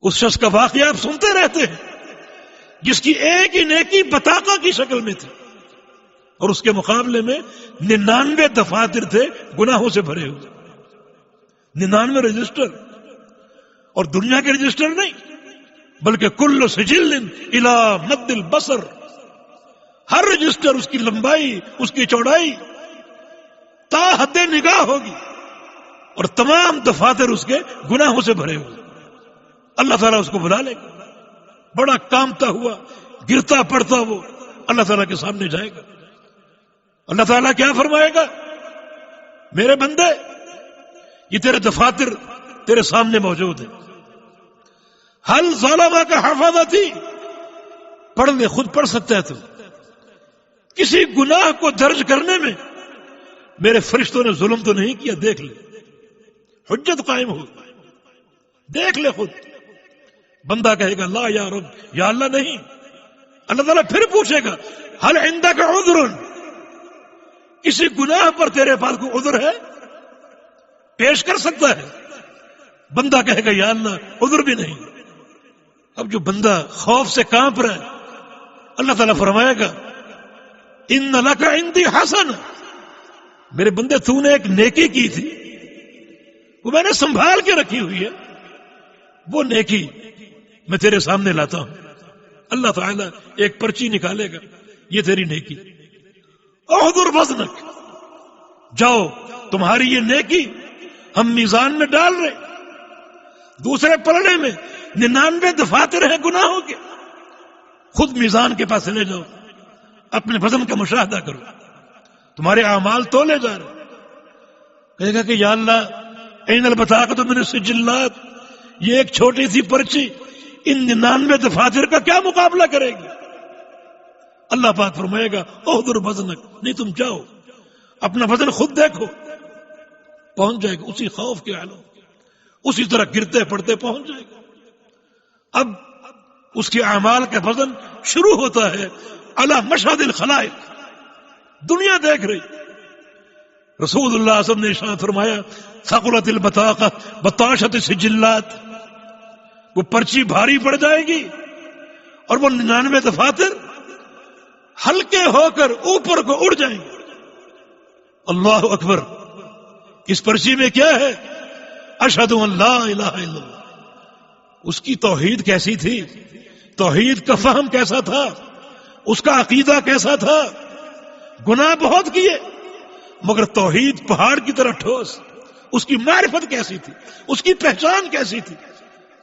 اس شخص کا واقعہ آپ سنتے رہتے ہیں جس کی ایک ہی نیکی بطاقہ کی شکل میں تھی اور اس کے مقابلے میں 99 دفاتر تھے گناہوں سے بھرے ہوئے، 99 رجسٹر، اور دنیا کے رجسٹر نہیں بلکہ کل سجل الی مد البصر، ہر رجسٹر اس کی لمبائی اس کی چوڑائی تا حد نگاہ ہوگی اور تمام دفاتر اس کے گناہوں سے بھرے ہوئے۔ اللہ تعالیٰ اس کو بلا لے گا، بڑا کامتا ہوا گرتا پڑتا وہ اللہ تعالیٰ کے سامنے جائے گا۔ اللہ تعالیٰ کیا فرمائے گا؟ میرے بندے، یہ تیرے دفاتر تیرے سامنے موجود ہیں، حل ظالمہ کا حفاظتی، پڑھ لے، خود پڑھ سکتا ہے تو کسی گناہ کو درج کرنے میں میرے فرشتوں نے ظلم تو نہیں کیا، دیکھ لے، حجت قائم ہو، دیکھ لے خود۔ بندہ کہے گا لا یا رب، یا اللہ نہیں۔ اللہ تعالیٰ پھر پوچھے گا حل عندک عذر، کسی گناہ پر تیرے پاس کوئی عذر ہے، پیش کر سکتا ہے؟ بندہ کہے گا یا اللہ عذر بھی نہیں۔ اب جو بندہ خوف سے کانپ رہا ہے، اللہ تعالیٰ فرمائے گا ان لک عندی حسن، میرے بندے تو نے ایک نیکی کی تھی، وہ میں نے سنبھال کے رکھی ہوئی ہے، وہ نیکی میں تیرے سامنے لاتا ہوں۔ اللہ تعالیٰ ایک پرچی نکالے گا، یہ تیری نیکی، احضر وزنک، جاؤ تمہاری یہ نیکی ہم میزان میں ڈال رہے، دوسرے پلڑے میں 99 دفاتر ہیں گناہوں کے، خود میزان کے پاس لے جاؤ، اپنے وزن کا مشاہدہ کرو، تمہارے اعمال تولے جا رہے۔ کہے گا کہ یا اللہ این البطاقۃ من السجلات، یہ ایک چھوٹی سی پرچی ان 99 دفاتر کا کیا مقابلہ کرے گی؟ اللہ پاک فرمائے گا احضر وزنک، نہیں تم جاؤ اپنا وزن خود دیکھو، پہنچ جائے گا اسی خوف کے عالم، اسی طرح گرتے پڑتے پہنچ جائے گا۔ اب اس کے اعمال کا وزن شروع ہوتا ہے علی مشہد الخلائق، دنیا دیکھ رہی۔ رسول اللہ صلی اللہ علیہ وسلم نے ارشاد فرمایا ثقلت البطاقہ بطاشت السجلات، وہ پرچی بھاری پڑ جائے گی اور وہ 99 دفاتر ہلکے ہو کر اوپر کو اڑ جائیں گے۔ اللہ اکبر، اس پرچی میں کیا ہے؟ اشہد ان لا الہ الا اللہ۔ اس کی توحید کیسی تھی، توحید کا فہم کیسا تھا، اس کا عقیدہ کیسا تھا؟ گناہ بہت کیے مگر توحید پہاڑ کی طرح ٹھوس، اس کی معرفت کیسی تھی، اس کی پہچان کیسی تھی۔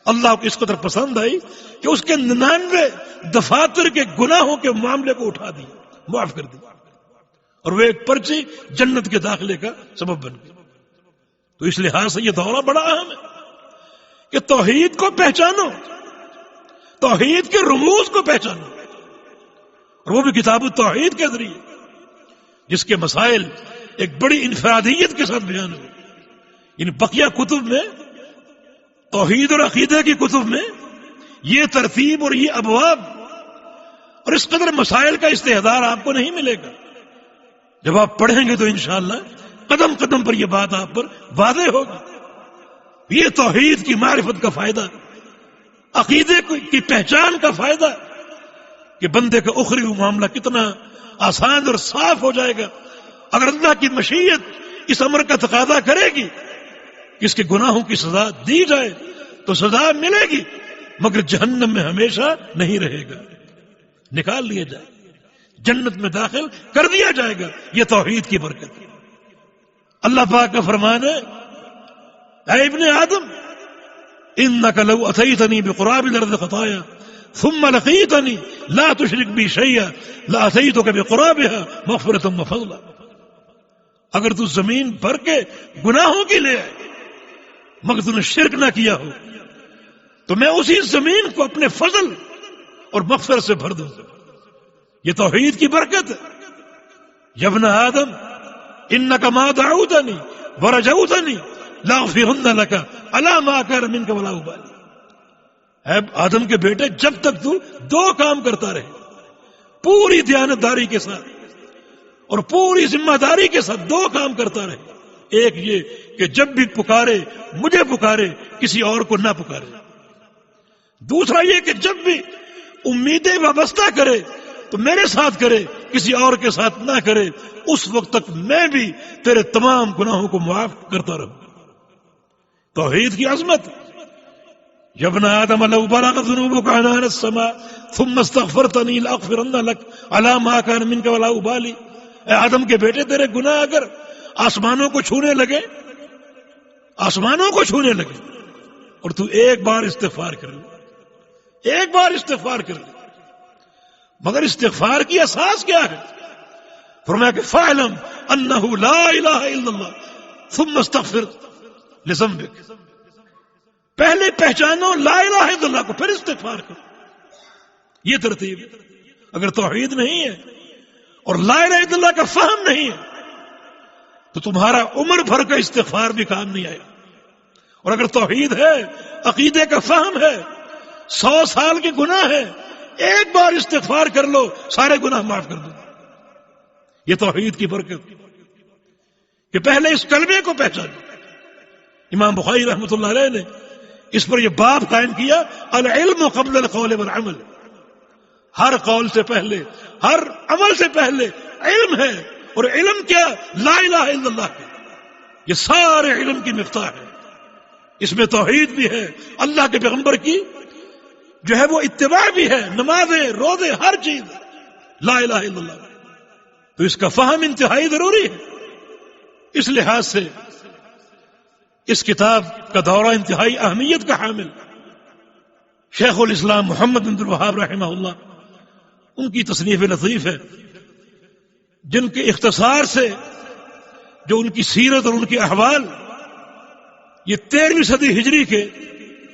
اللہ کو اس قدر پسند آئی کہ اس کے 99 دفاتر کے گناہوں کے معاملے کو اٹھا دیا، معاف کر دیا، اور وہ ایک پرچی جنت کے داخلے کا سبب بن گئی۔ تو اس لحاظ سے یہ دورہ بڑا اہم ہے کہ توحید کو پہچانو، توحید کے رموز کو پہچانو، اور وہ بھی کتاب التوحید کے ذریعے، جس کے مسائل ایک بڑی انفرادیت کے ساتھ بیان ہوئے۔ ان بقیہ کتب میں، توحید اور عقیدہ کی کتب میں یہ ترتیب اور یہ ابواب اور اس قدر مسائل کا استحضار آپ کو نہیں ملے گا۔ جب آپ پڑھیں گے تو انشاءاللہ قدم قدم پر یہ بات آپ پر واضح ہوگی۔ یہ توحید کی معرفت کا فائدہ، عقیدے کی پہچان کا فائدہ، کہ بندے کا اخروی معاملہ کتنا آسان اور صاف ہو جائے گا اگر اللہ کی مشیت اس امر کا تقاضا کرے گی کہ اس کے گناہوں کی سزا دی جائے تو سزا ملے گی، مگر جہنم میں ہمیشہ نہیں رہے گا، نکال لیا جائے گا، جنت میں داخل کر دیا جائے گا۔ یہ توحید کی برکت ہے۔ اللہ پاک کا فرمان ہے اے ابن آدم انک لو اتیتنی بقراب الارض خطایا ثم لقیتنی لا تشرک بی شیئا لاتیتک بقرابها مغفرۃ وفضلا، اگر تو زمین بھر کے گناہوں کی لے آئے مگر تو نے شرک نہ کیا ہو تو میں اسی زمین کو اپنے فضل اور مغفرت سے بھر دوں گا۔ یہ توحید کی برکت ہے۔ یا ابن آدم انک ما دعوتنی ورجوتنی لاغفرن لک علی ما کان منک ولا ابالی، اے آدم کے بیٹے جب تک تو دو کام کرتا رہے، پوری دیانتداری کے ساتھ اور پوری ذمہ داری کے ساتھ دو کام کرتا رہے، ایک یہ کہ جب بھی پکارے مجھے پکارے، کسی اور کو نہ پکارے، دوسرا یہ کہ جب بھی امیدیں وابستہ کرے تو میرے ساتھ کرے، کسی اور کے ساتھ نہ کرے، اس وقت تک میں بھی تیرے تمام گناہوں کو معاف کرتا رہوں۔ توحید کی عظمت، یا ابن آدم لو بلغت ذنوبك عنان السماء ثم استغفرتني لاغفرن لك على ما كان منك ولا ابالي، اے آدم کے بیٹے تیرے گناہ اگر آسمانوں کو چھونے لگے، آسمانوں کو چھونے لگے، اور تو ایک بار استغفار کر لے، ایک بار استغفار کر لے، مگر استغفار کی اساس کیا ہے؟ فرمایا کہ فاعلم انہ لا الہ الا اللہ ثم استغفر لذنبک، پہلے پہچانو لا الہ الا اللہ کو، پھر استغفار کرو۔ یہ ترتیب ہے۔ اگر توحید نہیں ہے اور لا الہ الا اللہ کا فہم نہیں ہے تو تمہارا عمر بھر کا استغفار بھی کام نہیں آئے گا۔ اور اگر توحید ہے، عقیدے کا فہم ہے، 100 سال کے گناہ ہے، ایک بار استغفار کر لو، سارے گناہ معاف کر دو۔ یہ توحید کی برکت کہ پہلے اس کلمے کو پہچانو۔ امام بخاری رحمۃ اللہ علیہ نے اس پر یہ باب قائم کیا، العلم قبل القول والعمل، ہر قول سے پہلے، ہر عمل سے پہلے علم ہے، اور علم کیا؟ لا الہ الا اللہ ہے۔ یہ سارے علم کی مفتاح ہے، اس میں توحید بھی ہے، اللہ کے پیغمبر کی جو ہے وہ اتباع بھی ہے، نمازیں، روزے، ہر چیز لا الہ الا اللہ۔ تو اس کا فہم انتہائی ضروری ہے۔ اس لحاظ سے اس کتاب کا دورہ انتہائی اہمیت کا حامل شیخ الاسلام محمد بن عبد الوہاب رحمہ اللہ، ان کی تصنیف لطیف ہے، جن کے اختصار سے جو ان کی سیرت اور ان کے احوال یہ 13ویں صدی ہجری کے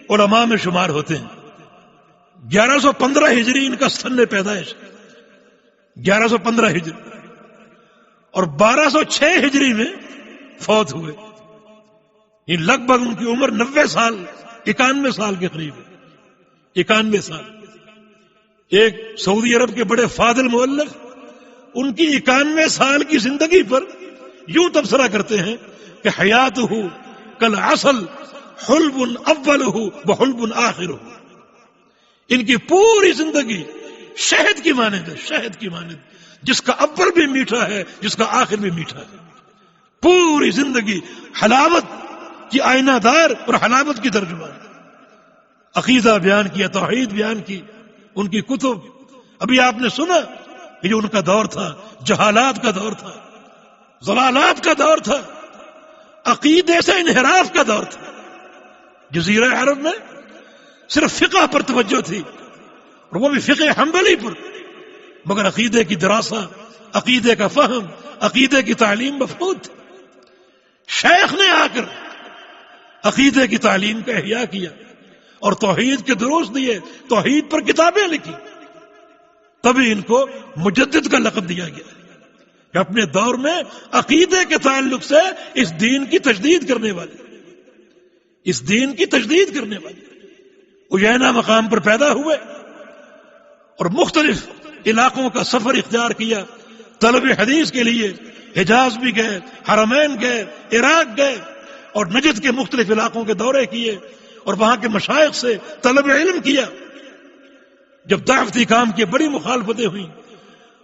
علماء میں شمار ہوتے ہیں۔ 1115 ہجری ان کا سن پیدائش، 1115 ہجری، اور 1206 ہجری میں فوت ہوئے۔ یہ لگ بھگ ان کی عمر 90 سال، 91 سال کے قریب ہے، 91 سال۔ ایک سعودی عرب کے بڑے فاضل مؤلف ان کی 91 سال کی زندگی پر یوں تبصرہ کرتے ہیں کہ حیاتہ کالعسل حلب اولہ وحلب آخرہ، ان کی پوری زندگی شہد کی مانند ہے، شہد کی مانند، جس کا اول بھی میٹھا ہے، جس کا آخر بھی میٹھا ہے۔ پوری زندگی حلاوت کی آئینہ دار اور حلاوت کی ترجمان، عقیدہ بیان کیا، توحید بیان کی، ان کی کتب۔ ابھی آپ نے سنا کہ جو ان کا دور تھا جہالات کا دور تھا، ضلالات کا دور تھا، عقیدے سے انحراف کا دور تھا۔ جزیرہ عرب میں صرف فقہ پر توجہ تھی، اور وہ بھی فقہ حنبلی پر، مگر عقیدے کی دراسہ، عقیدے کا فہم، عقیدے کی تعلیم مفقود تھی۔ شیخ نے آ کر عقیدے کی تعلیم کا احیاء کیا اور توحید کے دروس دیے، توحید پر کتابیں لکھی، تبھی ان کو مجدد کا لقب دیا گیا کہ اپنے دور میں عقیدے کے تعلق سے اس دین کی تجدید کرنے والے، اس دین کی تجدید کرنے والے۔ اجینا مقام پر پیدا ہوئے اور مختلف علاقوں کا سفر اختیار کیا طلب حدیث کے لیے، حجاز بھی گئے، حرمین گئے، عراق گئے، اور نجد کے مختلف علاقوں کے دورے کیے اور وہاں کے مشائخ سے طلب علم کیا۔ جب دعوتی کام کی بڑی مخالفتیں ہوئیں،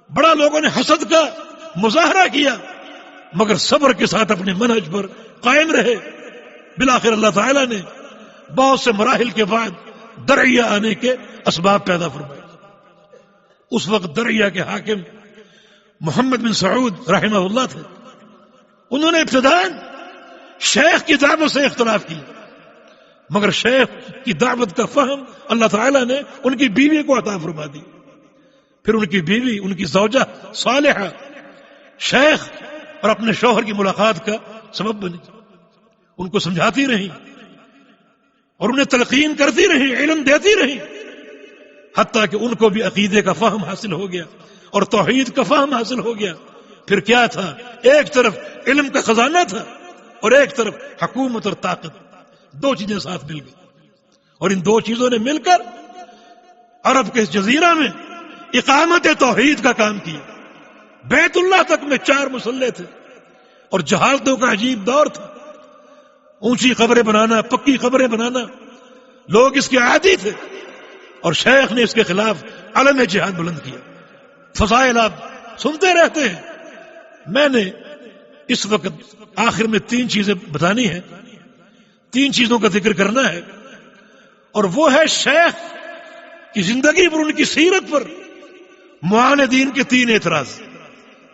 بڑا لوگوں نے حسد کا مظاہرہ کیا، مگر صبر کے ساتھ اپنے منہج پر قائم رہے۔ بالآخر اللہ تعالیٰ نے بہت سے مراحل کے بعد درعیہ آنے کے اسباب پیدا فرمائے۔ اس وقت درعیہ کے حاکم محمد بن سعود رحمہ اللہ تھے۔ انہوں نے ابتداءً شیخ کی دعوت سے اختلاف کیا، مگر شیخ کی دعوت کا فہم اللہ تعالیٰ نے ان کی بیوی کو عطا فرما دی۔ پھر ان کی بیوی، ان کی زوجہ صالحہ، شیخ اور اپنے شوہر کی ملاقات کا سبب بنی، ان کو سمجھاتی رہی اور انہیں تلقین کرتی رہی، علم دیتی رہی، حتیٰ کہ ان کو بھی عقیدے کا فہم حاصل ہو گیا اور توحید کا فہم حاصل ہو گیا۔ پھر کیا تھا؟ ایک طرف علم کا خزانہ تھا اور ایک طرف حکومت اور طاقت، دو چیزیں ساتھ مل گئی، اور ان دو چیزوں نے مل کر عرب کے اس جزیرہ میں اقامت توحید کا کام کیا۔ بیت اللہ تک میں 4 مسلح تھے اور جہالتوں کا عجیب دور تھا، اونچی قبریں بنانا، پکی قبریں بنانا، لوگ اس کے عادی تھے۔ اور شیخ نے اس کے خلاف علم جہاد بلند کیا. فضائل آپ سنتے رہتے ہیں. میں نے اس وقت آخر میں 3 چیزیں بتانی ہیں، 3 چیزوں کا ذکر کرنا ہے، اور وہ ہے شیخ کی زندگی پر، ان کی سیرت پر معاندین کے 3 اعتراض،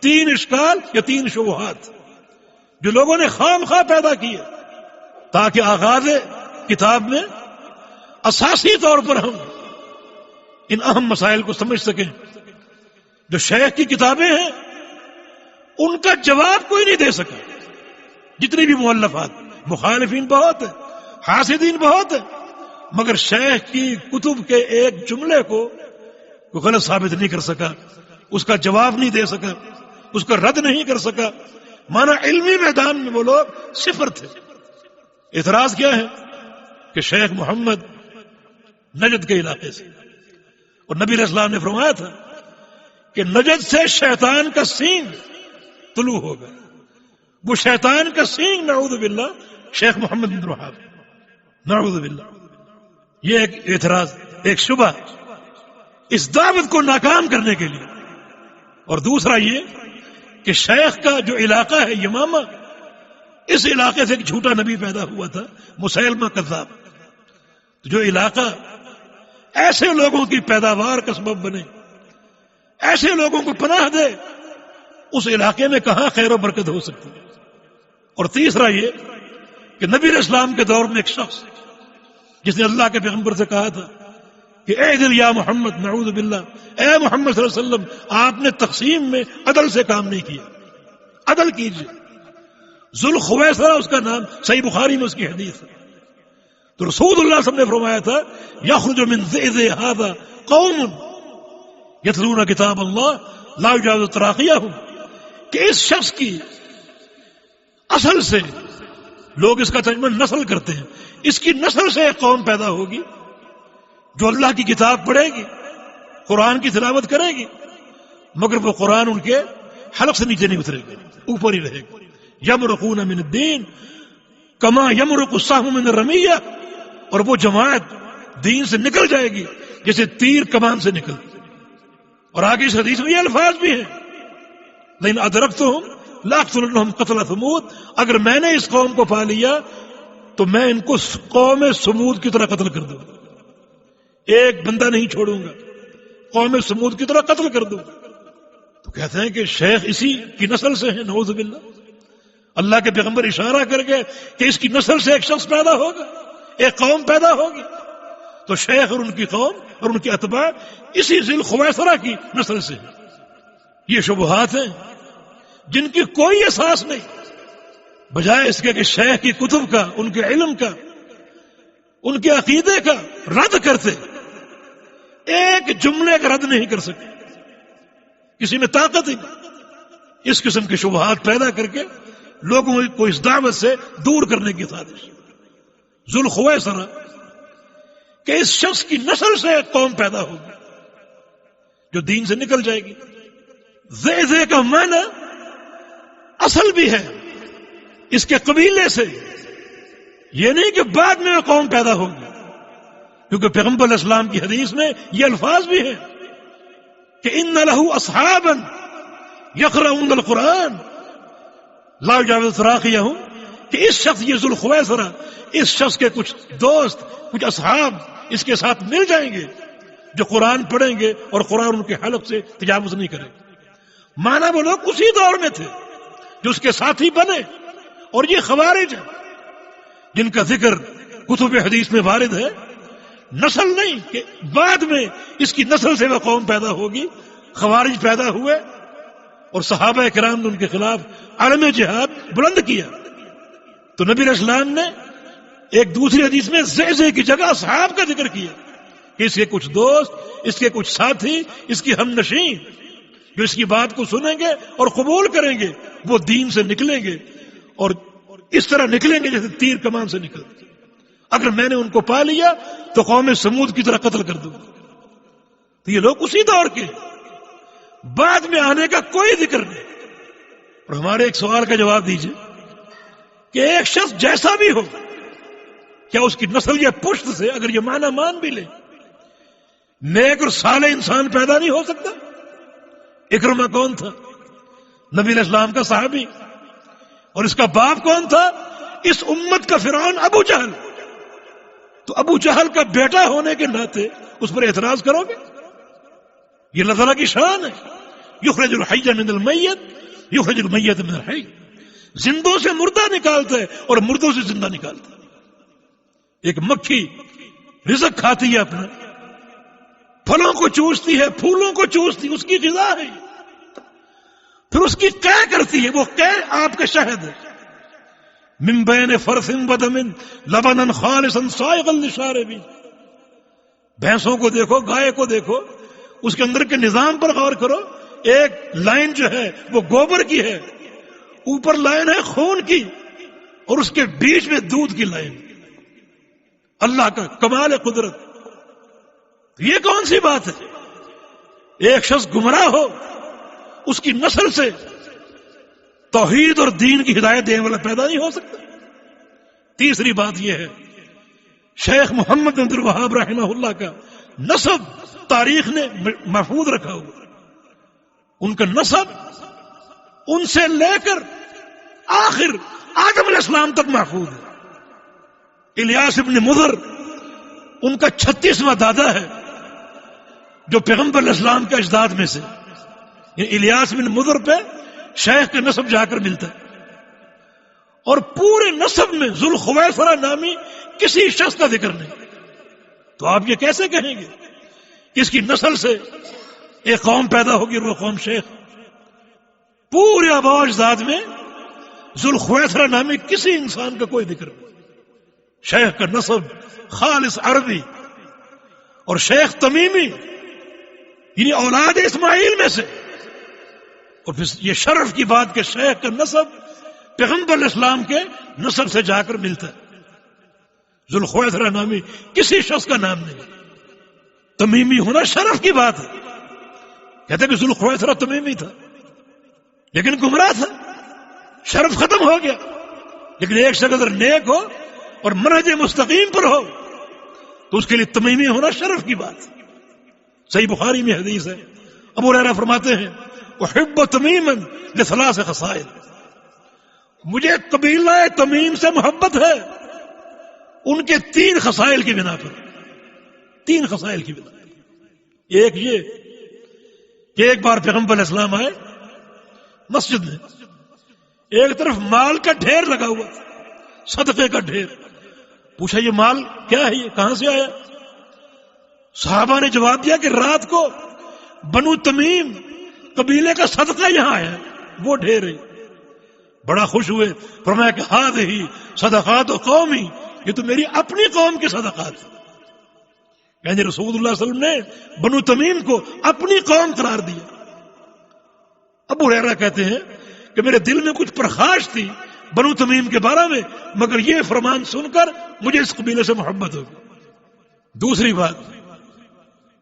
3 اشکال یا 3 شبہات جو لوگوں نے خام خواہ پیدا کیے، تاکہ آغاز کتاب میں اساسی طور پر ہم ان اہم مسائل کو سمجھ سکیں. جو شیخ کی کتابیں ہیں ان کا جواب کوئی نہیں دے سکا. جتنی بھی مؤلفات، مخالفین بہت ہیں، حاسدین بہت ہیں، مگر شیخ کی کتب کے ایک جملے کو کوئی غلط ثابت نہیں کر سکا، اس کا جواب نہیں دے سکا، اس کا رد نہیں کر سکا. مانا علمی میدان میں وہ لوگ صفر تھے. اعتراض کیا ہے کہ شیخ محمد نجد کے علاقے سے، اور نبی علیہ السلام نے فرمایا تھا کہ نجد سے شیطان کا سینگ طلوع ہوگا. وہ شیطان کا سینگ نعوذ باللہ شیخ محمد بن وہاب، نعوذ باللہ. یہ ایک اعتراض، ایک شبہ اس دعوت کو ناکام کرنے کے لیے. اور دوسرا یہ کہ شیخ کا جو علاقہ ہے یمامہ، اس علاقے سے ایک جھوٹا نبی پیدا ہوا تھا، مسیلمہ کذاب. جو علاقہ ایسے لوگوں کی پیداوار کا سبب بنے، ایسے لوگوں کو پناہ دے، اس علاقے میں کہاں خیر و برکت ہو سکتی ہے. اور تیسرا یہ کہ نبی علیہ السلام کے دور میں ایک شخص جس نے اللہ کے پیغمبر سے کہا تھا کہ اے دل یا محمد، نعوذ باللہ، اے محمد صلی اللہ علیہ وسلم، آپ نے تقسیم میں عدل سے کام نہیں کیا، عدل کیجیے. ذوالخویصرہ اس کا نام، صحیح بخاری میں اس کی حدیث ہے. تو رسول اللہ صلی اللہ علیہ وسلم نے فرمایا تھا یخرج من ذئذ ھذا قوم یتلون کتاب اللہ لا یجاوز تراقیہم، کہ اس شخص کی اصل سے لوگ اس کا ترجمہ نسل کرتے ہیں، اس کی نسل سے ایک قوم پیدا ہوگی جو اللہ کی کتاب پڑھے گی، قرآن کی تلاوت کرے گی، مگر وہ قرآن ان کے حلق سے نیچے نہیں اترے گا، اوپر ہی رہے گا. یمرقون من الدین کما یمرق السهم من الرمیہ، اور وہ جماعت دین سے نکل جائے گی جیسے تیر کمان سے نکل. اور آگے اس حدیث میں یہ الفاظ بھی ہیں لیکن ادرکتہم لاقتلنہم قتل ثمود، اگر میں نے اس قوم کو پا لیا تو میں ان کو قوم سمود کی طرح قتل کر دوں گا، ایک بندہ نہیں چھوڑوں گا، قوم سمود کی طرح قتل کر دوں گا. تو کہتے ہیں کہ شیخ اسی کی نسل سے ہیں، نعوذ باللہ. اللہ کے پیغمبر اشارہ کر کے کہ اس کی نسل سے ایک شخص پیدا ہوگا، ایک قوم پیدا ہوگی. تو شیخ اور ان کی قوم اور ان کے اتباع اسی ذوالخویصرہ کی نسل سے ہیں. یہ شبہات ہیں جن کی کوئی اساس نہیں، بجائے اس کے کہ شیخ کی کتب کا، ان کے علم کا، ان کے عقیدے کا رد کرتے، ایک جملے کا رد نہیں کر سکتے. کسی میں طاقت ہی نہیں. اس قسم کے شبہات پیدا کر کے لوگوں کو اس دعوت سے دور کرنے کی سازش. ذوالخویصرہ کہ اس شخص کی نسل سے ایک قوم پیدا ہوگی جو دین سے نکل جائے گی. زے کا معنی اصل بھی ہے اس کے قبیلے سے، یہ نہیں کہ بعد میں قوم پیدا ہوگی، کیونکہ پیغمبر علیہ السلام کی حدیث میں یہ الفاظ بھی ہیں کہ ان لہ اصحابا یقرؤون القرآن لا یجاوز تراقیہم، کہ اس شخص، یہ ذوالخویصرہ، اس شخص کے کچھ دوست، کچھ اصحاب اس کے ساتھ مل جائیں گے جو قرآن پڑھیں گے اور قرآن ان کے حلق سے تجاوز نہیں کرے. مانا وہ لوگ اسی دور میں تھے جو اس کے ساتھی بنے. اور یہ خوارج ہیں جن کا ذکر کتب حدیث میں وارد ہے، نسل نہیں کہ بعد میں اس کی نسل سے وہ قوم پیدا ہوگی. خوارج پیدا ہوئے اور صحابہ کرام نے ان کے خلاف علم جہاد بلند کیا. تو نبی علیہ السلام نے ایک دوسری حدیث میں زے کی جگہ اصحاب کا ذکر کیا کہ اس کے کچھ دوست، اس کے کچھ ساتھی، اس کی ہم نشین جو اس کی بات کو سنیں گے اور قبول کریں گے، وہ دین سے نکلیں گے اور اس طرح نکلیں گے جیسے تیر کمان سے نکلتے. اگر میں نے ان کو پا لیا تو قوم سمود کی طرح قتل کر دوں. تو یہ لوگ اسی دور کے، بعد میں آنے کا کوئی ذکر نہیں. اور ہمارے ایک سوال کا جواب دیجئے کہ ایک شخص جیسا بھی ہو، کیا اس کی نسل یا پشت سے، اگر یہ معنی مان بھی لے نیک اور صالح انسان پیدا نہیں ہو سکتا؟ اکرمہ کون تھا؟ نبی علیہ السلام کا صحابی. اور اس کا باپ کون تھا؟ اس امت کا فرعون ابو جہل. تو ابو جہل کا بیٹا ہونے کے ناطے اس پر اعتراض کرو گے؟ یہ اللہ تعالیٰ کی شان ہے. یخرج الحی من المیت یخرج المیت من الحی. زندوں سے مردہ نکالتا ہے اور مردوں سے زندہ نکالتا ہے. ایک مکھی رزق کھاتی ہے اپنا، پھلوں کو چوستی ہے، پھولوں کو چوستی، اس کی غذا ہے. پھر اس کی قے کرتی ہے، وہ قے آپ کا شہد ہے. من بین فرث ودم لبنا خالصا سائغا للشاربین. بھینسوں کو دیکھو، گائے کو دیکھو، اس کے اندر کے نظام پر غور کرو. ایک لائن جو ہے وہ گوبر کی ہے، اوپر لائن ہے خون کی، اور اس کے بیچ میں دودھ کی لائن. اللہ کا کمال قدرت. یہ کون سی بات ہے؟ ایک شخص گمراہ ہو، اس کی نسل سے توحید اور دین کی ہدایت دینے والا پیدا نہیں ہو سکتا. تیسری بات یہ ہے، شیخ محمد بن عبد الوہاب رحمہ اللہ کا نسب تاریخ نے محفوظ رکھا ہوا. ان کا نسب ان سے لے کر آخر آدم علیہ السلام تک محفوظ ہے. الیاس ابن مضر ان کا 36واں دادا ہے، جو پیغمبر علیہ السلام کے اجداد میں سے. الیاس بن مضر پہ شیخ کا نسب جا کر ملتا ہے. اور پورے نسب میں ذوالخویصرہ نامی کسی شخص کا ذکر نہیں. تو آپ یہ کیسے کہیں گے کہ اس کی نسل سے ایک قوم پیدا ہوگی اور وہ قوم شیخ؟ پورے آباء و اجداد میں ذوالخویصرہ نامی کسی انسان کا کوئی ذکر نہیں. شیخ کا نسب خالص عربی، اور شیخ تمیمی یعنی اولاد اسماعیل میں سے. اور پھر یہ شرف کی بات کہ شیخ کا نسب پیغمبر علیہ السلام کے نسب سے جا کر ملتا ہے. ذوالخویصرہ نامی کسی شخص کا نام نہیں. تمیمی ہونا شرف کی بات ہے. کہتے کہ ذوالخویصرہ تمیمی تھا لیکن گمراہ تھا، شرف ختم ہو گیا. لیکن ایک شخص اگر نیک ہو اور منہج مستقیم پر ہو تو اس کے لیے تمیمی ہونا شرف کی بات. صحیح بخاری میں حدیث ہے، ابو ہریرہ فرماتے ہیں احب تمیما لثلاث خصائل. مجھے قبیلہ تمیم سے محبت ہے ان کے 3 خصائل کی بنا پر. 3 خصائل کی بنا پر. ایک یہ کہ ایک بار پیغمبر علیہ السلام آئے مسجد میں، ایک طرف مال کا ڈھیر لگا ہوا، صدقے کا ڈھیر. پوچھا یہ مال کیا ہے، یہ کہاں سے آیا؟ صحابہ نے جواب دیا کہ رات کو بنو تمیم قبیلے کا صدقہ یہاں آیا، وہ ڈھیر ہے. بڑا خوش ہوئے، فرمایا کہ ہذہ صدقات قومی، یہ تو میری اپنی قوم کے صدقات. یعنی رسول اللہ صلی اللہ علیہ وسلم نے بنو تمیم کو اپنی قوم قرار دیا. ابو ہریرہ کہتے ہیں کہ میرے دل میں کچھ پرخاش تھی بنو تمیم کے بارے میں، مگر یہ فرمان سن کر مجھے اس قبیلے سے محبت ہوگی. دوسری بات،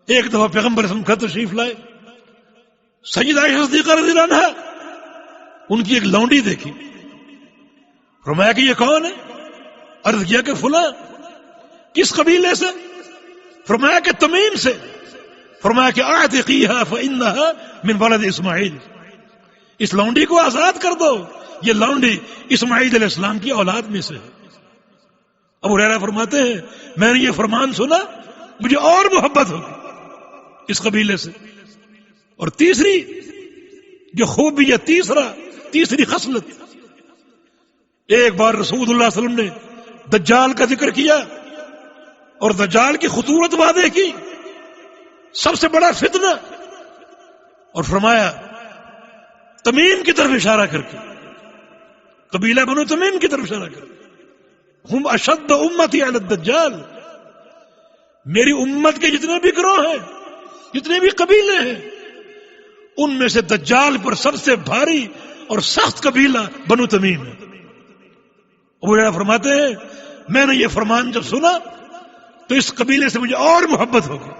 ایک دفعہ پیغمبر صلی اللہ علیہ وسلم تشریف لائے، سیدہ عائشہ صدیقہ رضی اللہ عنہا ان کی ایک لونڈی دیکھی. فرمایا کہ یہ کون ہے؟ عرض کیا کہ فلاں. کس قبیلے سے؟ فرمایا کہ تمیم سے. فرمایا کہ اعتقیها فانها من ولد اسماعیل. اس لونڈی کو آزاد کر دو، یہ لونڈی اسماعیل علیہ السلام کی اولاد میں سے ہے. ابو ہریرہ فرماتے ہیں میں نے یہ فرمان سنا، مجھے اور محبت ہوگی اس قبیلے سے. اور تیسری جو خوبی ہے، تیسری خصلت، ایک بار رسول اللہ صلی اللہ علیہ وسلم نے دجال کا ذکر کیا اور دجال کی خطورت واضح کی، سب سے بڑا فتنہ، اور فرمایا تمیم کی طرف اشارہ کر کے، قبیلہ بنو تمیم کی طرف اشارہ کر کے، ہم اشد امتی علی الدجال، میری امت کے جتنے بھی گروہ ہیں، جتنے بھی قبیلے ہیں، ان میں سے دجال پر سب سے بھاری اور سخت قبیلہ بنو تمیم ہے. ابو ہریرہ فرماتے ہیں میں نے یہ فرمان جب سنا تو اس قبیلے سے مجھے اور محبت ہوگی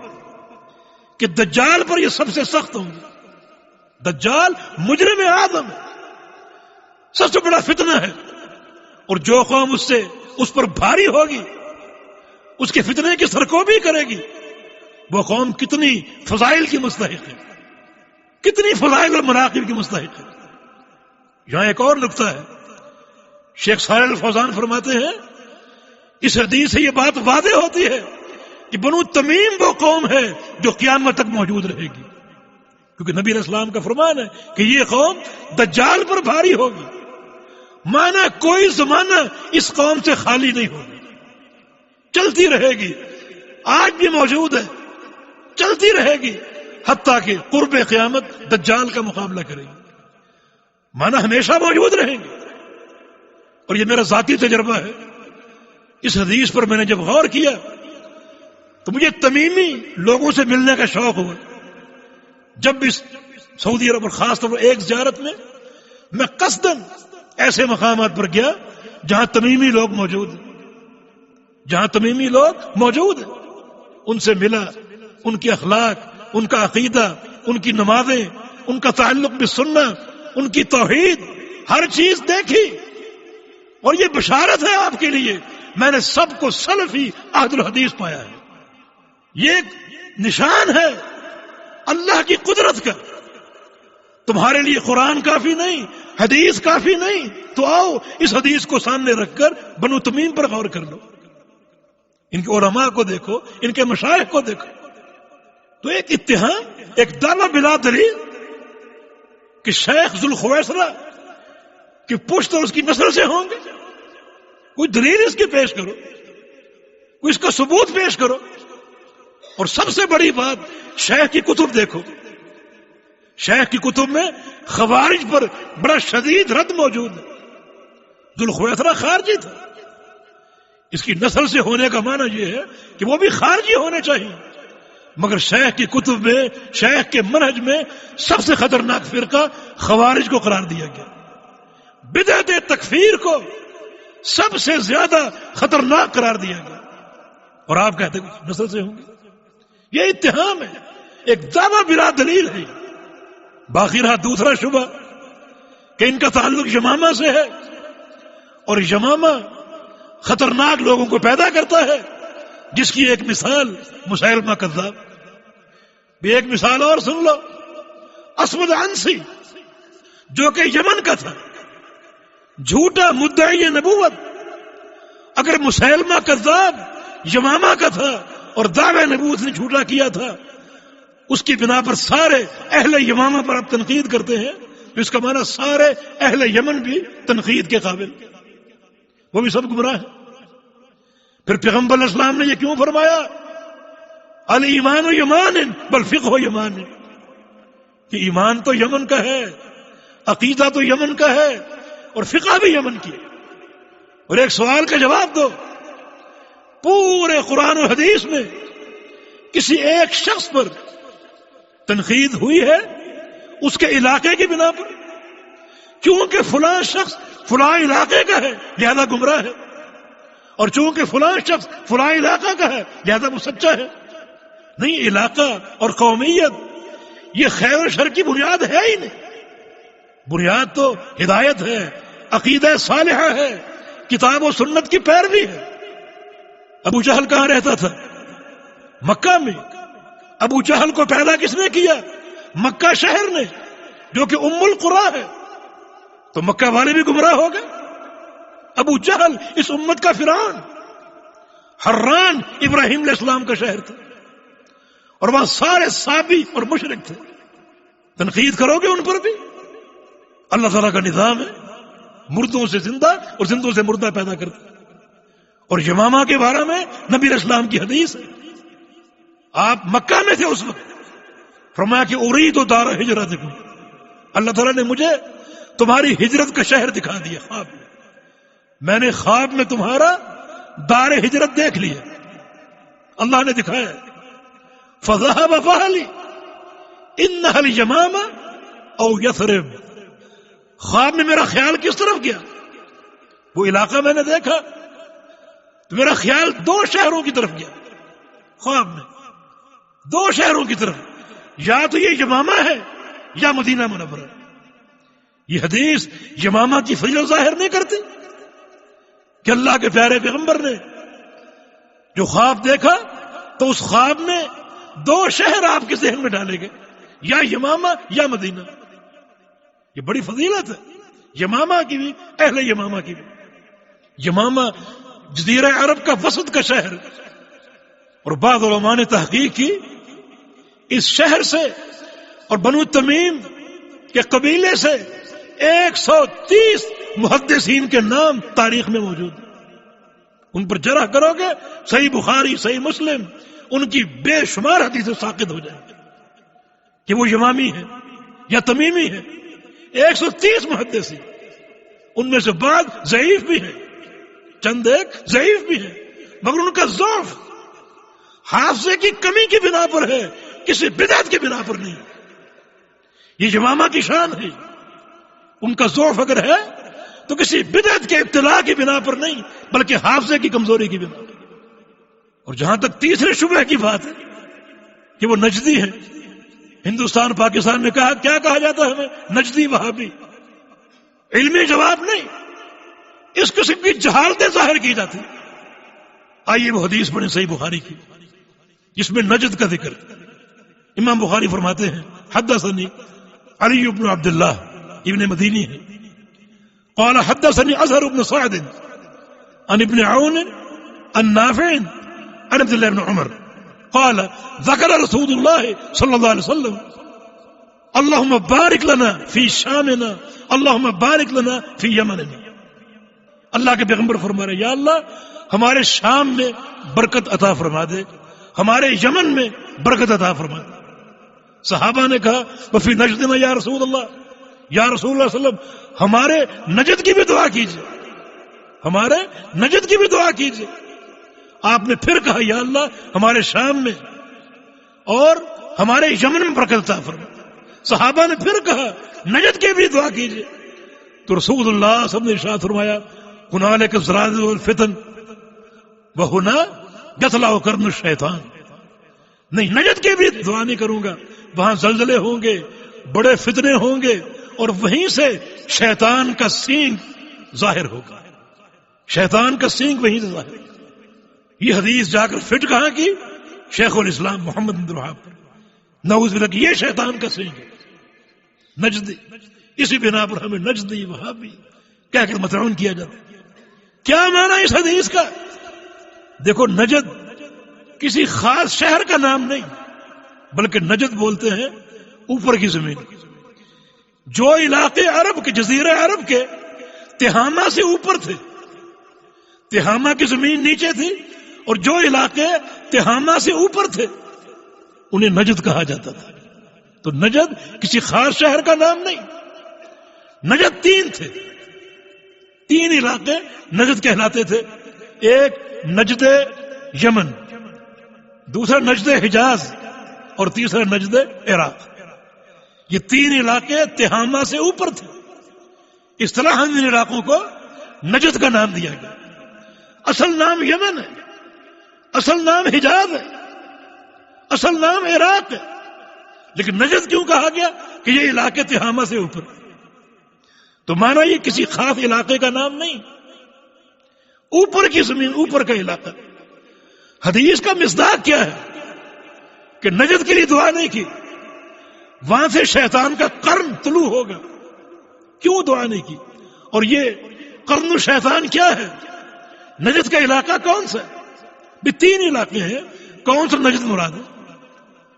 کہ دجال پر یہ سب سے سخت ہوں گے. دجال مجرم اعظم ہے، سب سے بڑا فتنہ ہے، اور جو قوم اس پر بھاری ہوگی، اس کے فتنے کی سرکوبی کرے گی، وہ قوم کتنی فضائل کی مستحق ہے، کتنی فضائل اور مناقب کی مستحق ہے۔ یہاں ایک اور نقطہ ہے، شیخ صالح الفوزان فرماتے ہیں اس حدیث سے یہ بات واضح ہوتی ہے کہ بنو تمیم وہ قوم ہے جو قیامت تک موجود رہے گی، کیونکہ نبی علیہ السلام کا فرمان ہے کہ یہ قوم دجال پر بھاری ہوگی، مانا کوئی زمانہ اس قوم سے خالی نہیں ہوگی، چلتی رہے گی، آج بھی موجود ہے، چلتی رہے گی حتیٰ کہ قرب قیامت دجال کا مقابلہ کرے گی، مانا ہمیشہ موجود رہیں گے۔ اور یہ میرا ذاتی تجربہ ہے، اس حدیث پر میں نے جب غور کیا تو مجھے تمیمی لوگوں سے ملنے کا شوق ہوا۔ جب اس سعودی عرب اور خاص طور پر ایک زیارت میں میں قصداً ایسے مقامات پر گیا جہاں تمیمی لوگ موجود ہیں، جہاں تمیمی لوگ موجود ہیں، ان سے ملا، ان کے اخلاق، ان کا عقیدہ، ان کی نمازیں، ان کا تعلق بالسنہ، ان کی توحید، ہر چیز دیکھی۔ اور یہ بشارت ہے آپ کے لیے، میں نے سب کو سلفی اہل الحدیث پایا ہے۔ یہ ایک نشان ہے اللہ کی قدرت کا۔ تمہارے لیے قرآن کافی نہیں، حدیث کافی نہیں، تو آؤ اس حدیث کو سامنے رکھ کر بنو تمیم پر غور کر لو، ان کے علماء کو دیکھو، ان کے مشائخ کو دیکھو۔ تو ایک اتہام، ایک دعویٰ بلا دلیل کہ شیخ ذوالخویسرہ کی پشت اور اس کی نسل سے ہوں گے، کوئی دلیل اس کی پیش کرو، کوئی اس کا ثبوت پیش کرو۔ اور سب سے بڑی بات، شیخ کی کتب دیکھو، شیخ کی کتب میں خوارج پر بڑا شدید رد موجود ہے۔ ذوالخویسرہ خارجی تھا، اس کی نسل سے ہونے کا معنی یہ ہے کہ وہ بھی خارجی ہونے چاہیے، مگر شیخ کی کتب میں، شیخ کے منہج میں سب سے خطرناک فرقہ خوارج کو قرار دیا گیا، بدعت تکفیر کو سب سے زیادہ خطرناک قرار دیا گیا، اور آپ کہتے ہیں نسل سے ہوں گے۔ یہ اتہام ہے، ایک دعویٰ بلا دلیل ہے۔ باقی رہا دوسرا شبہ کہ ان کا تعلق یمامہ سے ہے، اور یمامہ خطرناک لوگوں کو پیدا کرتا ہے، جس کی ایک مثال مسیلمہ کذاب۔ بھی ایک مثال اور سن لو، اسود عنسی جو کہ یمن کا تھا، جھوٹا مدعی نبوت۔ اگر مسیلمہ کذاب یمامہ کا تھا اور دعوی نبوت نے جھوٹا کیا تھا، اس کی بنا پر سارے اہل یمامہ پر آپ تنقید کرتے ہیں، تو اس کا معنی سارے اہل یمن بھی تنقید کے قابل، وہ بھی سب گمراہ ہیں۔ پھر پیغمبر علیہ السلام نے یہ کیوں فرمایا الایمان یمان بل فقہ یمان، کہ ایمان تو یمن کا ہے، عقیدہ تو یمن کا ہے، اور فقہ بھی یمن کی ہے۔ اور ایک سوال کا جواب دو، پورے قرآن و حدیث میں کسی ایک شخص پر تنقید ہوئی ہے اس کے علاقے کی بنا پر، کیونکہ فلاں شخص فلاں علاقے کا ہے لہذا گمراہ ہے، اور چونکہ فلاں شخص فلاں علاقہ کا ہے لہذا وہ سچا ہے؟ نہیں، علاقہ اور قومیت یہ خیر و شر کی بنیاد ہے ہی نہیں، بنیاد تو ہدایت ہے، عقیدہ صالحہ ہے، کتاب و سنت کی پیروی ہے۔ ابو جہل کہاں رہتا تھا؟ مکہ میں۔ ابو جہل کو پیدا کس نے کیا؟ مکہ شہر نے، جو کہ ام القریٰ ہے، تو مکہ والے بھی گمراہ ہو گئے۔ ابو جہل اس امت کا فرعون، حران ابراہیم علیہ السلام کا شہر تھا، اور وہاں سارے صابی اور مشرک تھے۔ تنقید کرو گے ان پر بھی؟ اللہ تعالیٰ کا نظام ہے، مردوں سے زندہ اور زندوں سے مردہ پیدا کرتا ہے۔ اور یمامہ کے بارے میں نبی علیہ السلام کی حدیث ہے، آپ مکہ میں تھے اس وقت، فرمایا کہ ارید دار ہجرتکم، اللہ تعالیٰ نے مجھے تمہاری ہجرت کا شہر دکھا دیا خواب میں، میں نے خواب میں تمہارا دار ہجرت دیکھ لیا، اللہ نے دکھایا۔ فذهب فهلي انها اليمامہ او یثرب، خواب میں میرا خیال کس طرف گیا؟ وہ علاقہ میں نے دیکھا تو میرا خیال دو شہروں کی طرف گیا، خواب میں دو شہروں کی طرف، یا تو یہ یمامہ ہے یا مدینہ منورہ۔ یہ حدیث یمامہ کی فضیلت ظاہر نہیں کرتی کہ اللہ کے پیارے پیغمبر نے جو خواب دیکھا تو اس خواب میں دو شہر آپ کے ذہن میں ڈالے گئے، یا یمامہ یا مدینہ. یہ بڑی فضیلت ہے، یمامہ کی بھی، اہل یمامہ کی بھی. یمامہ جزیرہ عرب کا وسط کا شہر، اور بعض علماء نے تحقیق کی اس شہر سے اور بنو تمیم کے قبیلے سے 130 محدثین کے نام تاریخ میں موجود ہیں. ان پر جرح کرو گے صحیح بخاری صحیح مسلم ان کی بے شمار حدیثیں ساقط ہو جائیں گے کہ وہ یمامی ہیں یا تمیمی ہیں. 130 محدثین، ان میں سے بعض ضعیف بھی ہیں، چند ایک ضعیف بھی ہیں، مگر ان کا ضعف حافظے کی کمی کی بنا پر ہے، کسی بدعت کی بنا پر نہیں. یہ یمامہ کی شان ہے. ان کا ضعف اگر ہے تو کسی بدعت کے ابتلاء کی بنا پر نہیں، بلکہ حافظے کی کمزوری کی بنا پر. اور جہاں تک تیسرے شبہ کی بات ہے کہ وہ نجدی ہیں، ہندوستان پاکستان میں کیا کہا جاتا ہے ہمیں؟ نجدی وہابی. علمی جواب نہیں، اس قسم کی جہالتیں ظاہر کی جاتی. آئیے وہ حدیث پڑھیں صحیح بخاری کی جس میں نجد کا ذکر. امام بخاری فرماتے ہیں حدثني علی بن عبد اللہ ابن مدینی ہے، قال حدثني ازہر بن سعد عن ابن عون عن نافع عن عبد الله بن عمر قال ذكر رسول الله صلى الله عليه وسلم اللهم بارك لنا في شامنا اللهم بارك لنا في یمننا. اللہ کے پیغمبر فرما رہے یا اللہ ہمارے شام میں برکت عطا فرما دے، ہمارے یمن میں برکت عطا فرما دے. صحابہ نے کہا وفی نجدنا یا رسول اللہ، یا رسول اللہ صلی اللہ علیہ وسلم ہمارے نجد کی بھی دعا کیجیے، ہمارے نجد کی بھی دعا کیجیے. آپ نے پھر کہا یا اللہ ہمارے شام میں اور ہمارے یمن میں برکت عطا فرما. صحابہ نے پھر کہا نجد کی بھی دعا کیجیے. تو رسول اللہ صلی اللہ علیہ وسلم نے ارشاد فرمایا هنالک الزلازل والفتن وہنا یطلع قرن الشیطان. نہیں، نجد کی بھی دعا نہیں کروں گا، وہاں زلزلے ہوں گے، بڑے فتنے ہوں گے، اور وہیں سے شیطان کا سینگ ظاہر ہوگا. شیطان کا سینگ وہیں سے ظاہر ہوگا. یہ حدیث جا کر فٹ کہاں کی؟ شیخ الاسلام محمد بن عبد الوہاب پر. نعوذ باللہ، یہ شیطان کا سینگ ہے نجدی. اسی بنا پر ہمیں نجدی وہابی کہہ کر مطعون کیا جاتا ہے. کیا معنی اس حدیث کا؟ دیکھو، نجد کسی خاص شہر کا نام نہیں، بلکہ نجد بولتے ہیں اوپر کی زمین. جو علاقے عرب کے، جزیرہ عرب کے تہامہ سے اوپر تھے، تہامہ کی زمین نیچے تھی، اور جو علاقے تہامہ سے اوپر تھے انہیں نجد کہا جاتا تھا. تو نجد کسی خاص شہر کا نام نہیں. نجد 3 تھے، 3 علاقے نجد کہلاتے تھے. ایک نجد یمن، دوسرا نجد حجاز، اور تیسرا نجد عراق. یہ 3 علاقے تہامہ سے اوپر تھے. اصطلاحاً ان علاقوں کو نجد کا نام دیا گیا. اصل نام یمن ہے، اصل نام حجاز ہے، اصل نام عراق ہے، لیکن نجد کیوں کہا گیا کہ یہ علاقے تہامہ سے اوپر. تو مانا یہ کسی خاص علاقے کا نام نہیں، اوپر کی زمین، اوپر کا علاقہ. حدیث کا مصداق کیا ہے کہ نجد کے لیے دعا نہیں کی، وہاں سے شیطان کا قرن طلوع ہوگا، کیوں دعا نہیں کی؟ اور یہ قرن الشیطان کیا ہے؟ نجد کا علاقہ کون سا ہے؟ بھی 3 علاقے ہیں، کون سا نجد مراد ہے؟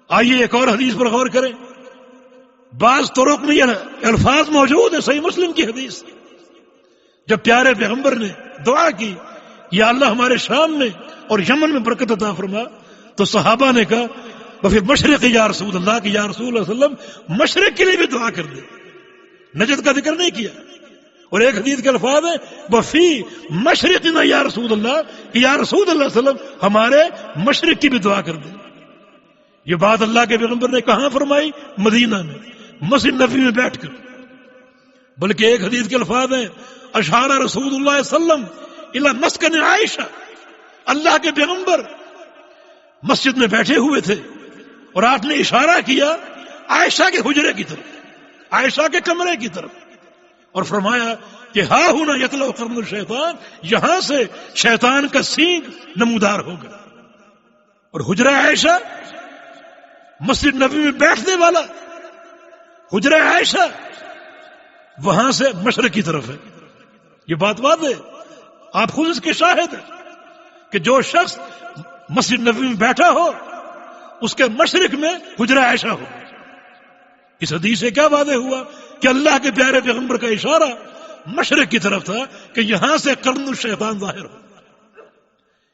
آئیے ایک اور حدیث پر غور کریں. بعض طرق میں یہ الفاظ موجود ہیں، صحیح مسلم کی حدیث. جب پیارے پیغمبر نے دعا کی یا اللہ ہمارے شام میں اور یمن میں برکت عطا فرما، تو صحابہ نے کہا وفی مشرق یا رسول اللہ، کہ یا رسول اللہ صلی اللہ علیہ وسلم مشرق کے لیے بھی دعا کر دے. نجد کا ذکر نہیں کیا. اور ایک حدیث کے الفاظ ہے وفی مشرقنا یا رسول اللہ، کہ یا رسول اللہ صلی اللہ علیہ وسلم ہمارے مشرق کی بھی دعا کر دے. یہ بات اللہ کے پیغمبر نے کہاں فرمائی؟ مدینہ میں، مسجد نبوی میں بیٹھ کر. بلکہ ایک حدیث کے الفاظ ہیں اشار رسول اللہ صلی اللہ علیہ وسلم الی مسکن عائشہ. اللہ کے پیغمبر مسجد میں بیٹھے ہوئے تھے اور آپ نے اشارہ کیا عائشہ کے حجرے کی طرف، عائشہ کے کمرے کی طرف، اور فرمایا کہ ہا ہونا یطلع قرن الشیطان، یہاں سے شیطان کا سینگ نمودار ہوگا. اور حجرہ عائشہ مسجد نبی میں بیٹھنے والا حجرہ عائشہ وہاں سے مشرق کی طرف ہے. یہ بات واضح ہے، آپ خود اس کے شاہد ہیں کہ جو شخص مسجد نبی میں بیٹھا ہو اس کے مشرق میں حجرہ عائشہ ہو. اس حدیث سے کیا واضح ہوا کہ اللہ کے پیارے پیغمبر کا اشارہ مشرق کی طرف تھا کہ یہاں سے قرن الشیطان ظاہر ہو.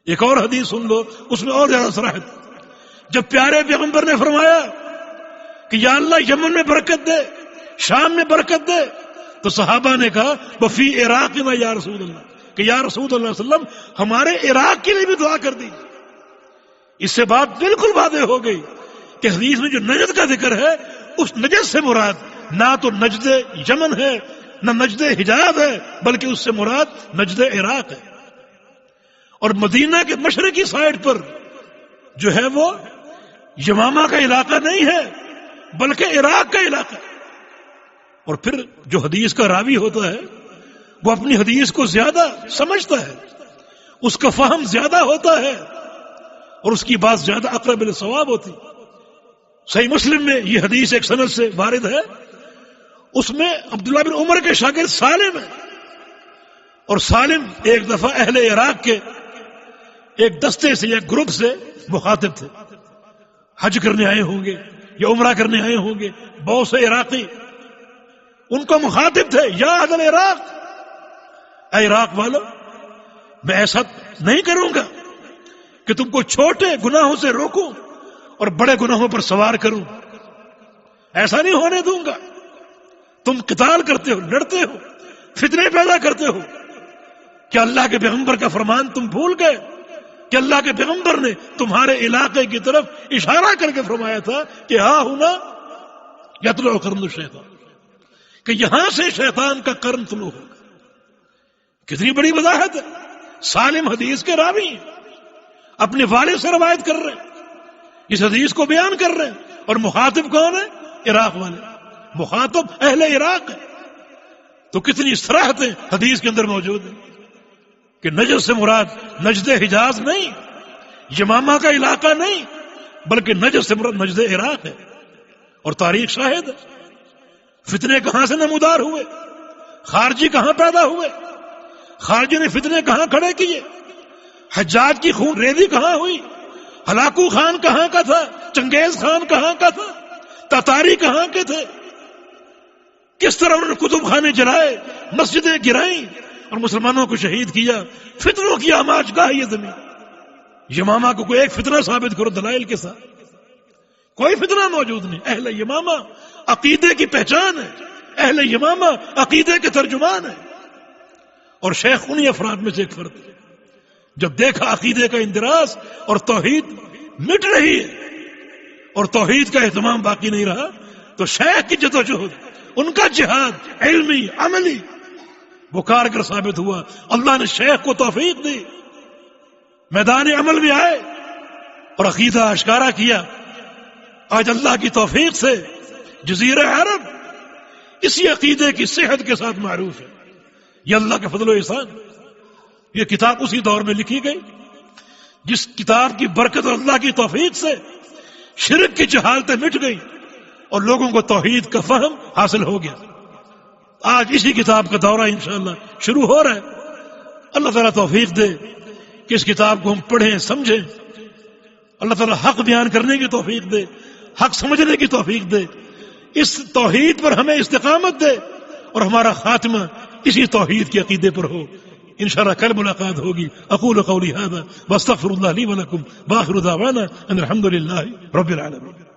ایک اور حدیث سن لو، اس میں اور زیادہ صراحت. جب پیارے پیغمبر نے فرمایا کہ یا اللہ یمن میں برکت دے، شام میں برکت دے، تو صحابہ نے کہا وفی عراقنا یا رسول اللہ، کہ یا رسول اللہ صلی اللہ علیہ وسلم ہمارے عراق کے لیے بھی دعا کر دیجیے. اس سے بات بالکل واضح ہو گئی کہ حدیث میں جو نجد کا ذکر ہے اس نجد سے مراد نہ تو نجد یمن ہے نہ نجد حجاز ہے، بلکہ اس سے مراد نجد عراق ہے. اور مدینہ کے مشرقی سائڈ پر جو ہے وہ یمامہ کا علاقہ نہیں ہے بلکہ عراق کا علاقہ ہے. اور پھر جو حدیث کا راوی ہوتا ہے وہ اپنی حدیث کو زیادہ سمجھتا ہے، اس کا فہم زیادہ ہوتا ہے اور اس کی بات زیادہ اقرب للصواب ہوتی. صحیح مسلم میں یہ حدیث ایک سند سے وارد ہے، اس میں عبداللہ بن عمر کے شاگرد سالم ہے، اور سالم ایک دفعہ اہل عراق کے ایک دستے سے یا گروپ سے مخاطب تھے. حج کرنے آئے ہوں گے یا عمرہ کرنے آئے ہوں گے، بہت سے عراقی ان کو مخاطب تھے، یا اہل العراق، اے عراق والو، میں ایسا نہیں کروں گا کہ تم کو چھوٹے گناہوں سے روکوں اور بڑے گناہوں پر سوار کروں. ایسا نہیں ہونے دوں گا. تم قتال کرتے ہو، لڑتے ہو، فتنے پیدا کرتے ہو. کیا اللہ کے پیغمبر کا فرمان تم بھول گئے کہ اللہ کے پیغمبر نے تمہارے علاقے کی طرف اشارہ کر کے فرمایا تھا کہ ہاں ہونا یطلع قرن الشیطان، کہ یہاں سے شیطان کا قرن طلوع ہوگا. کتنی بڑی وضاحت ہے. سالم حدیث کے راوی ہیں، اپنے والد سے روایت کر رہے ہیں، اس حدیث کو بیان کر رہے ہیں، اور مخاطب کون ہے؟ عراق والے. مخاطب اہل عراق ہے. تو کتنی صراحتیں حدیث کے اندر موجود ہیں کہ نجد سے مراد نجد حجاز نہیں، یمامہ کا علاقہ نہیں، بلکہ نجد سے مراد نجد عراق ہے. اور تاریخ شاہد ہے. فتنے کہاں سے نمودار ہوئے، خارجی کہاں پیدا ہوئے، خارجی نے فتنے کہاں کھڑے کیے، حجاج کی خون ریزی کہاں ہوئی، ہلاکو خان کہاں کا تھا، چنگیز خان کہاں کا تھا، تاتاری کہاں کے تھے، کس طرح انہوں نے کتب خانے جلائے، مسجدیں گرائیں اور مسلمانوں کو شہید کیا. فتنوں کی آماج گاہ یہ زمین. یمامہ کو کوئی ایک فتنہ ثابت کرو دلائل کے ساتھ، کوئی فتنہ موجود نہیں. اہل یمامہ عقیدے کی پہچان ہے، اہل یمامہ عقیدے کے ترجمان ہے. اور شیخ انہی افراد میں سے ایک فرد ہے. جب دیکھا عقیدے کا اندراس اور توحید مٹ رہی ہے اور توحید کا اہتمام باقی نہیں رہا، تو شیخ کی جدوجہد، ان کا جہاد علمی عملی وہ کارگر ثابت ہوا. اللہ نے شیخ کو توفیق دی، میدان عمل میں آئے اور عقیدہ اشکارا کیا. آج اللہ کی توفیق سے جزیرہ عرب اسی عقیدے کی صحت کے ساتھ معروف ہے. یہ اللہ کا فضل و احسان. یہ کتاب اسی دور میں لکھی گئی جس کتاب کی برکت اور اللہ کی توفیق سے شرک کی جہالتیں مٹ گئی اور لوگوں کو توحید کا فہم حاصل ہو گیا. آج اسی کتاب کا دورہ انشاءاللہ شروع ہو رہا ہے. اللہ تعالیٰ توفیق دے کہ اس کتاب کو ہم پڑھیں سمجھیں. اللہ تعالیٰ حق بیان کرنے کی توفیق دے، حق سمجھنے کی توفیق دے، اس توحید پر ہمیں استقامت دے اور ہمارا خاتمہ اسی توحید کے عقیدے پر ہو. انشاءاللہ کل ملاقات ہوگی. اقول قولی ھذا واستغفر اللہ لی ولکم، وآخر دعوانا ان الحمد للہ رب العالمین.